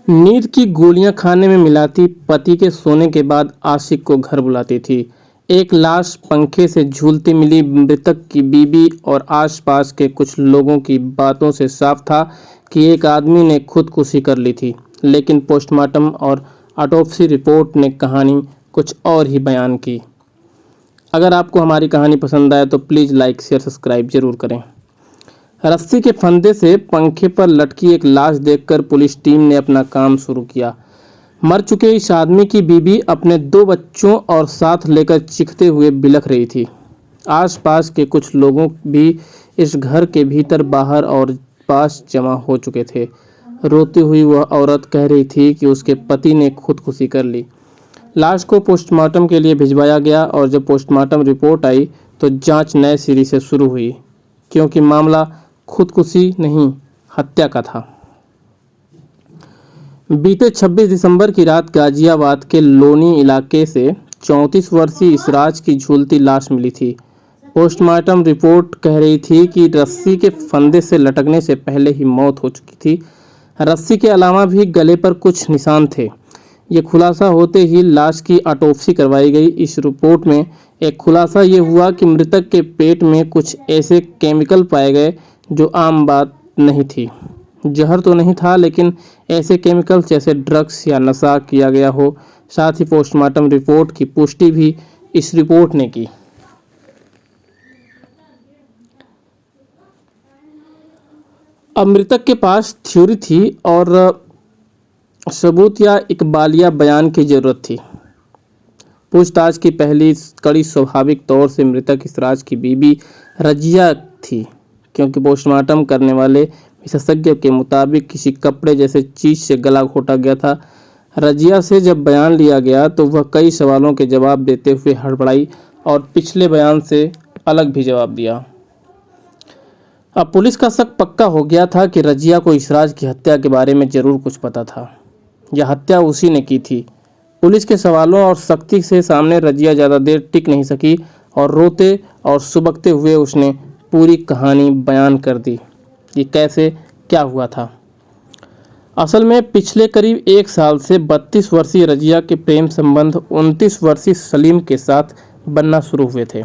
नींद की गोलियां खाने में मिलाती, पति के सोने के बाद आशिक को घर बुलाती थी। एक लाश पंखे से झूलती मिली मृतक की बीवी और आसपास के कुछ लोगों की बातों से साफ था कि एक आदमी ने खुदकुशी कर ली थी। लेकिन पोस्टमार्टम और ऑटोप्सी रिपोर्ट ने कहानी कुछ और ही बयान की। अगर आपको हमारी कहानी पसंद आए तो प्लीज़ लाइक शेयर सब्सक्राइब जरूर करें। रस्सी के फंदे से पंखे पर लटकी एक लाश देखकर पुलिस टीम ने अपना काम शुरू किया। मर चुके इस आदमी की बीवी अपने 2 बच्चों और साथ लेकर चीखते हुए बिलख रही थी। आसपास के कुछ लोगों भी इस घर के भीतर बाहर और पास जमा हो चुके थे। रोती हुई वह औरत कह रही थी कि उसके पति ने खुदकुशी कर ली। लाश को पोस्टमार्टम के लिए भिजवाया गया और जब पोस्टमार्टम रिपोर्ट आई तो जांच नए सिरे से शुरू हुई, क्योंकि मामला खुदकुशी नहीं, हत्या का था। बीते 26 दिसंबर की रात गाजियाबाद के लोनी इलाके से 34 वर्षीय इसराज की झूलती लाश मिली थी। पोस्टमार्टम रिपोर्ट कह रही थी कि रस्सी के फंदे से लटकने से पहले ही मौत हो चुकी थी। रस्सी के अलावा भी गले पर कुछ निशान थे। ये खुलासा होते ही लाश की ऑटोप्सी करवाई गई। इस रिपोर्ट में एक खुलासा ये हुआ कि मृतक के पेट में कुछ ऐसे केमिकल पाए गए जो आम बात नहीं थी। जहर तो नहीं था, लेकिन ऐसे केमिकल जैसे ड्रग्स या नशा किया गया हो। साथ ही पोस्टमार्टम रिपोर्ट की पुष्टि भी इस रिपोर्ट ने की। अब मृतक के पास थ्योरी थी और सबूत या इकबालिया बयान की जरूरत थी। पूछताछ की पहली कड़ी स्वाभाविक तौर से मृतक इसराज की बीवी रजिया थी, क्योंकि पोस्टमार्टम करने वाले विशेषज्ञ के मुताबिक किसी कपड़े जैसे चीज से गला घोटा गया था। रजिया से जब बयान लिया गया तो वह कई सवालों के जवाब देते हुए हड़बड़ाई और पिछले बयान से अलग भी जवाब दिया। अब पुलिस का शक पक्का हो गया था कि रजिया को इसराज की हत्या के बारे में जरूर कुछ पता था। यह हत्या उसी ने की थी। पुलिस के सवालों और सख्ती से सामने रजिया ज़्यादा देर टिक नहीं सकी और रोते और सुबकते हुए उसने पूरी कहानी बयान कर दी। ये कैसे, क्या हुआ था। असल में पिछले करीब 1 साल से 32 वर्षीय रजिया के प्रेम संबंध 29 वर्षीय सलीम के साथ बनना शुरू हुए थे।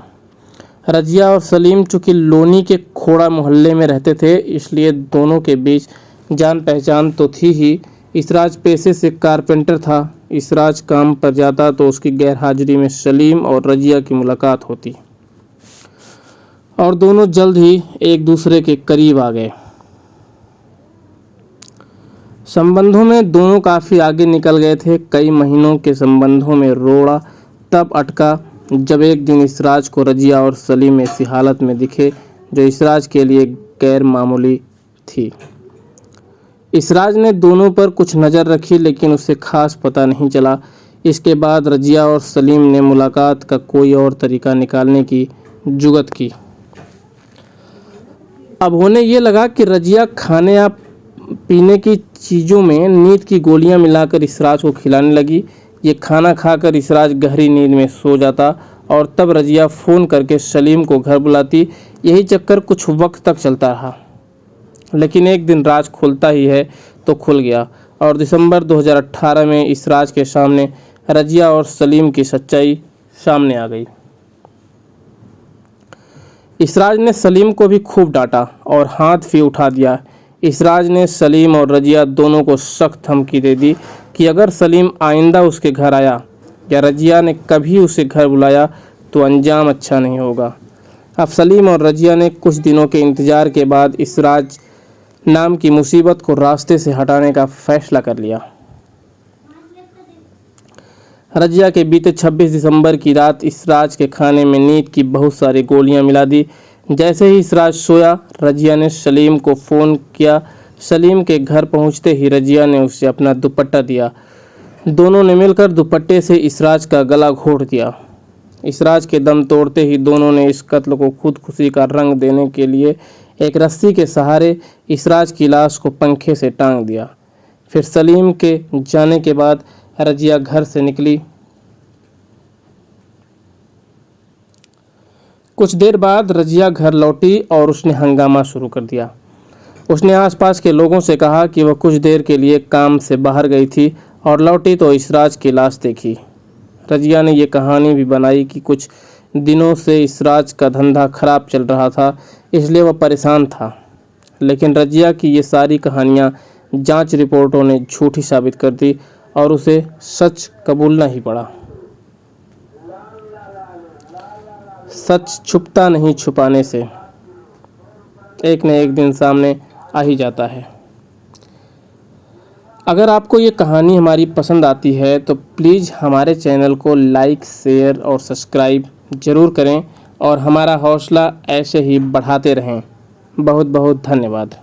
रजिया और सलीम चूंकि लोनी के खोड़ा मोहल्ले में रहते थे, इसलिए दोनों के बीच जान पहचान तो थी ही। इसराज पेशे से कारपेंटर था। इसराज काम पर जाता तो उसकी गैरहाजिरी में सलीम और रजिया की मुलाकात होती और दोनों जल्द ही एक दूसरे के करीब आ गए। संबंधों में दोनों काफ़ी आगे निकल गए थे। कई महीनों के संबंधों में रोड़ा तब अटका जब एक दिन इसराज को रजिया और सलीम ऐसी हालत में दिखे जो इसराज के लिए गैर मामूली थी। इसराज ने दोनों पर कुछ नज़र रखी, लेकिन उसे खास पता नहीं चला। इसके बाद रजिया और सलीम ने मुलाकात का कोई और तरीका निकालने की जुगत की। अब होने ये लगा कि रजिया खाने या पीने की चीज़ों में नींद की गोलियां मिलाकर इसराज को खिलाने लगी। ये खाना खाकर इसराज गहरी नींद में सो जाता और तब रजिया फ़ोन करके सलीम को घर बुलाती। यही चक्कर कुछ वक्त तक चलता रहा, लेकिन एक दिन राज खुलता ही है तो खुल गया और दिसंबर 2018 में इसराज के सामने रजिया और सलीम की सच्चाई सामने आ गई। इसराज ने सलीम को भी खूब डांटा और हाथ भी उठा दिया। इसराज ने सलीम और रजिया दोनों को सख्त धमकी दे दी कि अगर सलीम आइंदा उसके घर आया या रजिया ने कभी उसे घर बुलाया तो अंजाम अच्छा नहीं होगा। अब सलीम और रजिया ने कुछ दिनों के इंतजार के बाद इसराज नाम की मुसीबत को रास्ते से हटाने का फैसला कर लिया। रजिया के बीते 26 दिसंबर की रात इसराज के खाने में नींद की बहुत सारी गोलियां मिला दी। जैसे ही इसराज सोया, रजिया ने सलीम को फ़ोन किया। सलीम के घर पहुंचते ही रजिया ने उसे अपना दुपट्टा दिया। दोनों ने मिलकर दुपट्टे से इसराज का गला घोट दिया। इसराज के दम तोड़ते ही दोनों ने इस कत्ल को खुदकुशी का रंग देने के लिए एक रस्सी के सहारे इसराज की लाश को पंखे से टांग दिया। फिर सलीम के जाने के बाद रजिया घर से निकली। कुछ देर बाद रजिया घर लौटी और उसने हंगामा शुरू कर दिया। उसने आसपास के लोगों से कहा कि वह कुछ देर के लिए काम से बाहर गई थी और लौटी तो इसराज की लाश देखी। रजिया ने यह कहानी भी बनाई कि कुछ दिनों से इसराज का धंधा खराब चल रहा था, इसलिए वह परेशान था। लेकिन रजिया की ये सारी कहानियाँ जांच रिपोर्टों ने झूठी साबित कर दी और उसे सच कबूलना ही पड़ा। सच छुपता नहीं, छुपाने से एक न एक दिन सामने आ ही जाता है। अगर आपको ये कहानी हमारी पसंद आती है तो प्लीज़ हमारे चैनल को लाइक, शेयर और सब्सक्राइब ज़रूर करें और हमारा हौसला ऐसे ही बढ़ाते रहें। बहुत बहुत धन्यवाद।